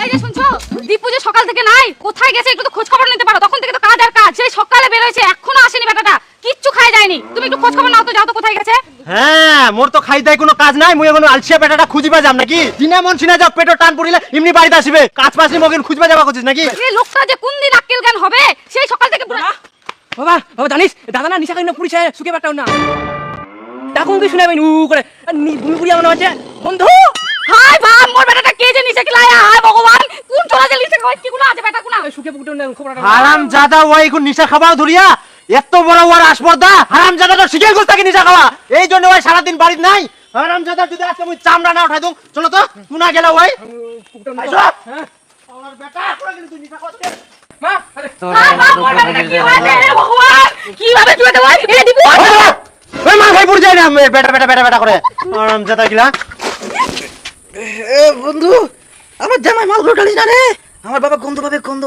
এই যে শুনছো, দীপু যে সকাল থেকে নাই, কোথায় গেছে একটু তো খোঁজ খবর নিতে পারো। তখন থেকে তো কাজ আর কাজ, সেই সকালে বের হয়েছে, এখনো আসেনি বেটাটা, কিচ্ছু খাই যায়নি। তুমি একটু খোঁজ খবর নাও তো, যাও তো কোথায় গেছে। হ্যাঁ, মোর তো খাই দাই কোনো কাজ নাই, মুই এখন আলসিয়া বেটাটা খুঁজিবা যাম নাকি? দিনা মন সিনা যাও, পেটো টান পড়িলে এমনি বাড়িতে আসবে, কাজ পাসনি মগেন খুঁজবা যাবা করছিস নাকি? এই লোকটা যে কোন দিন আক্কেল জ্ঞান হবে, সেই সকাল থেকে বাবা বাবা জানিস দাদা না নিশা খাই না পুলিশে সুখে পাঠাও না তখন কি শুনাবেন উ করে ভূমি পুড়িয়া মনে হচ্ছে বন্ধু। হাই বাপ, মোর বেটাটা কে যে নিচে কিলায়া, হাই ভগবান, কোন চলা যে নিচে খাওয়াই কি গুলো আছে বেটা কোনা। সুখে পুকুটে না খবর হারাম জাদা ওই এখন নিশা খাওয়া ধরিয়া এত বড় ওর আসপর্দা। হারাম জাদা তো শিখে গেছ তাকে নিশা খাওয়া, এই জন্য ওই সারাদিন বাড়িতে নাই। হারাম জাদা যদি আজকে মুই চামড়া না উঠাই দઉં, চলো তো কোনা গেল ওই আমার বেটা কোনা গেল তুই নিশা করতে। মা আরে হাই বাপ, মোর বেটাটা কি হয়েছে রে ভগবান, কিভাবে তুই দেওয়াই এই দীপু। ওই মা ভাই পড়ে যায় না, বেটা বেটা বেটা বেটা করে হারাম জাদা গিলা। বন্ধু আমার জামাই মালগুলো ঢালিস না রে, আমার বাবা গন্ধ পাবে, গন্ধ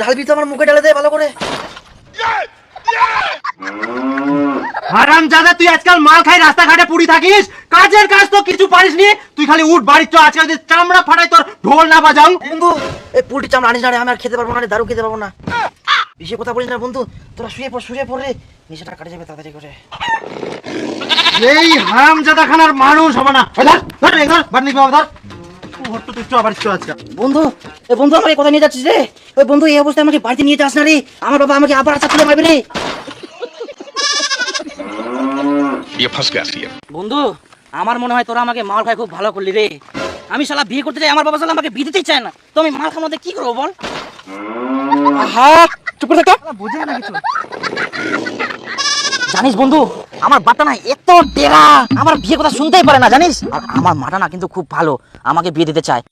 ঢালবি তো আমার মুখে ঢালে দে ভালো করে। হারাম জাদা তুই আজকাল মাল খাই রাস্তাঘাটে পুড়ি থাকিস, কাজের কাজ তো কিছু পারিস নি, তুই খালি উঠ বাড়ি চ, আজকাল যদি চামড়া ফাটাই তোর ঢোল না বাজাও। বন্ধু এই পোল্ট্রি চামড়া আনিস না রে, আমি আর খেতে পারবো না রে, দারু খেতে পারবো না। বেশি কথা বলিস না বন্ধু, তোরা শুয়ে পড় রে, নেশাটা কাটে যাবে তাড়াতাড়ি করে। এই হারাম জাদা খানার মানুষ হবে না। ধর ধর ধর বাড়ি নিবি ধর, হট্ট তুই চ বাড়ি চ আজকাল। বন্ধু এই বন্ধু আমাকে কথা নিয়ে যাচ্ছিস রে, ওই বন্ধু এই অবস্থায় আমাকে বাড়িতে নিয়ে যাস না রে, আমার বাবা আমাকে আবার আচ্ছা তুলে মারবে রে। ये फंस गया सी বন্ধু আমার মনে হয় তোরা আমাকে মাল খাই খুব ভালো করলি রে, আমি শালা বিয়ে করতে চাই, আমার বাবা শালা আমাকে বিয়ে দিতেই চায় না, তো আমি মাল খাওয়াতে কি করবো বল। হ্যাঁ চুপ করে থাক বুঝে না কিছু। জানিস বন্ধু আমার বাটা না এত টেরা, আমার বিয়ে কথা শুনতেই পারে না জানিস, আর আমার মাটা না কিন্তু খুব ভালো, আমাকে বিয়ে দিতে চায়।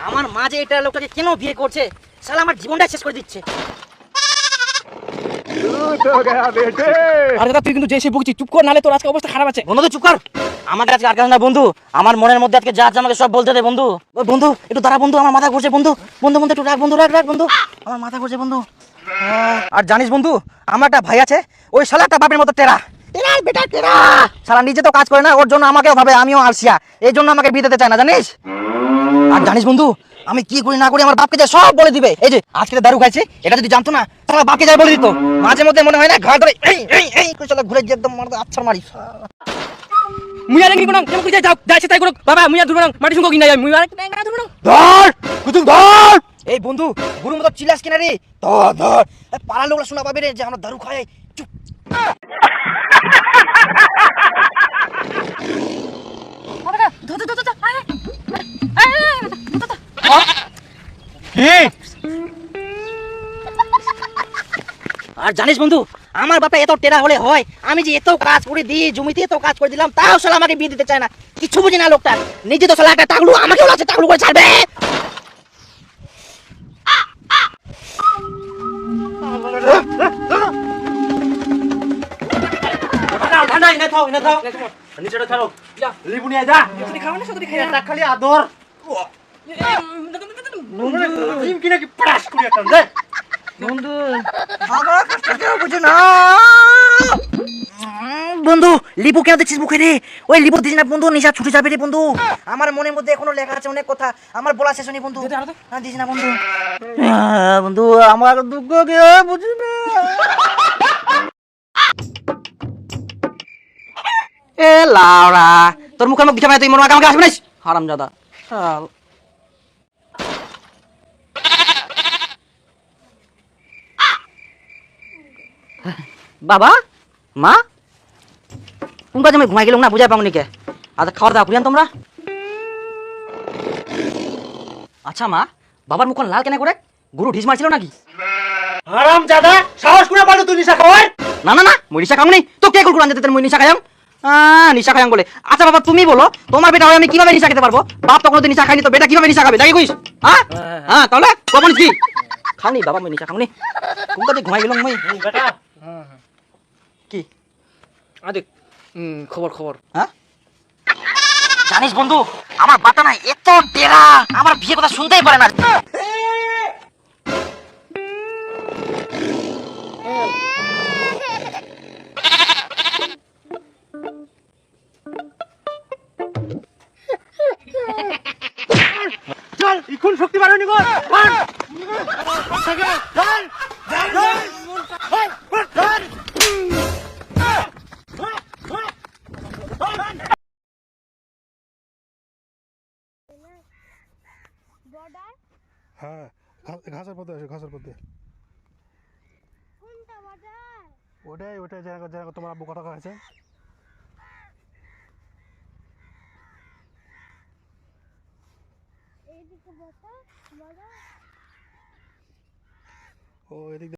আমার মা যে এটা লোকটাকে কেন বিয়ে করছে, শালা আমার জীবনটা শেষ করে দিচ্ছে। আর দাদা তুই কিন্তু যে সে বকছিস চুপ কর, নালে তোর আজকে অবস্থা খারাপ আছে। বন্ধু তো চুপ কর, আমাকে আজকে আর কাজ না বন্ধু, আমার মনের মধ্যে আজকে যা আছে আমাকে সব বলতে দে বন্ধু। ওই বন্ধু একটু দাঁড়া বন্ধু, আমার মাথা ঘুরছে বন্ধু, বন্ধু বন্ধু একটু রাখ বন্ধু, রাখ রাখ বন্ধু, আমার মাথা ঘুরছে বন্ধু। আর জানিস বন্ধু আমার একটা ভাই আছে, ওই শালা একটা বাপের মতো টেরা, টেরা বেটা টেরা, শালা নিজে তো কাজ করে না, ওর জন্য আমাকেও ভাবে আমিও আলসিয়া, এই জন্য আমাকে বিয়ে দিতে চায় না জানিস। আর জানিস বন্ধু আমি কি করি না করি আমার বাপকে যায় সব বলে দিবে, এই যে আজকে দারু খাইছে এটা যদি জানতো না তাহলে বাপকে যায় বলে দিত, মাঝে মধ্যে মনে হয় না ঘাট ধরে এই এই এই করে শালা ঘুরে গিয়ে একদম আচ্ছা মারি। মুইয়া রেঙ্গি কোন কেমন করে যাও যাইছে তাই করো বাবা, মুইয়া দুরবো না মাটি সঙ্গ কিনা যায়, মুইয়া না দুরবো না। ধর কুতুম ধর। এই বন্ধু গুরুর মতো চিলাস কিনা রে, ধর ধর, পাড়ার লোকরা শোনা পাবে রে যে আমরা দারু খাই। চুপ আর জানিস বন্ধু আমার বাপা এত টেরা হলে হয়, আমি যে এত কাজ করে দিই জমিতে এত কাজ করে দিলাম তাও শালা আমাকে বিয়ে দিতে চায় না, কিছু বুঝি না লোকটা, নিজে তো শালা একটা টাকলু, আমাকেও লাগছে টাকলু করে ছাড়বে। ঠান্ডা এনে থাও এনে থাও, নিচেটা ছাড়ো, লিবু নিয়ে যা, তুই খাও না শুধু খাই এটা খালি আদর ডিম কিনে কি প্রাস করি একটা দে বন্ধু আমার কাছে কেউ বুঝে না। বন্ধু লিবু কেন দিচ্ছিস মুখে রে, ওই লিবু দিস না বন্ধু, নিশা ছুটে যাবে রে বন্ধু, আমার মনের মধ্যে এখনো লেখা আছে অনেক কথা, আমার বলা শেষ হয়নি বন্ধু, দিস না বন্ধু। বন্ধু আমার দুঃখ কেউ বুঝে না। এ লাউড়া তোর মুখে মুখ দিতে তুই মনে আমাকে আসবে না হারামজাদা। বাবা মা কোন কাজে আমি ঘুমাই গেলাম না, বুঝাই পাওনি কে, আচ্ছা খাওয়া দাওয়া করিয়ান তোমরা। আচ্ছা মা বাবার মুখ লাল কেন করে, গুরু ঢিস মারছিল নাকি? হারাম জাদা সাহস করে পারো তুই নিশা খাওয়ার? না না না মই নিশা খাম নি তো, কে কুরকুরান দিতে মই নিশা খাইম, নিশা খাইম বলে। আচ্ছা বাবা তুমি বলো তোমার বেটা হয় আমি কিভাবে নিশা খেতে পারবো, বাপ তো কোনোদিন নিশা খাইনি, তো বেটা কিভাবে নিশা খাবে নাকি কইস? হ্যাঁ হ্যাঁ তাহলে কখন কি খানি বাবা মই নিশা খামনি, কোন কাজে ঘুমাই গেলাম মই বেটা। কি আরে খবর খবর হ্যাঁ জানিস বন্ধু আমার বাটা না এত টেরা, আমার বিয়ে কথা শুনতেই পারে না। বর্ডার হ্যাঁ ঘাসের পথে আসে ঘাসের পথে কোনটা বর্ডার? ওটাই ওটাই জায়গা জায়গা তোমার আব্বু কথা কয়েছে এইদিকে বর্ডার বর্ডার ও এদিক